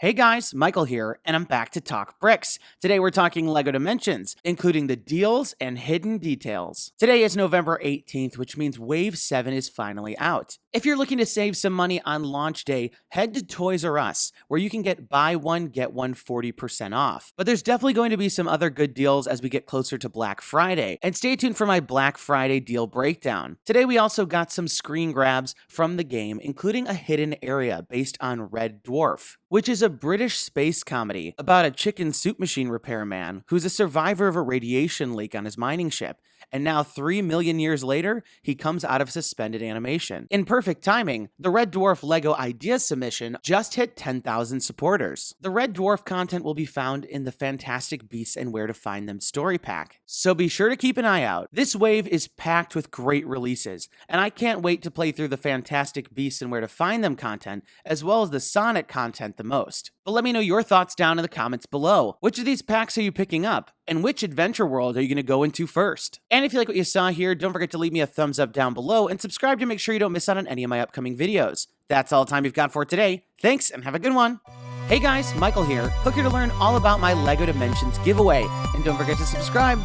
Hey guys, Michael here, and I'm back to talk bricks. Today we're talking LEGO Dimensions, including the deals and hidden details. Today is November 18th, which means Wave 7 is finally out. If you're looking to save some money on launch day, head to Toys R Us, where you can get buy one, get one 40% off. But there's definitely going to be some other good deals as we get closer to Black Friday, and stay tuned for my Black Friday deal breakdown. Today we also got some screen grabs from the game, including a hidden area based on Red Dwarf, which is a British space comedy about a chicken soup machine repairman who's a survivor of a radiation leak on his mining ship, and now 3 million years later, he comes out of suspended animation. In perfect timing, the Red Dwarf LEGO Ideas submission just hit 10,000 supporters. The Red Dwarf content will be found in the Fantastic Beasts and Where to Find Them story pack, so be sure to keep an eye out. This wave is packed with great releases, and I can't wait to play through the Fantastic Beasts and Where to Find Them content, as well as the Sonic content the most. But let me know your thoughts down in the comments below. Which of these packs are you picking up? And which adventure world are you going to go into first? And if you like what you saw here, don't forget to leave me a thumbs up down below and subscribe to make sure you don't miss out on any of my upcoming videos. That's all the time we've got for today. Thanks and have a good one. Hey guys, Michael here. Click here to learn all about my LEGO Dimensions giveaway. And don't forget to subscribe.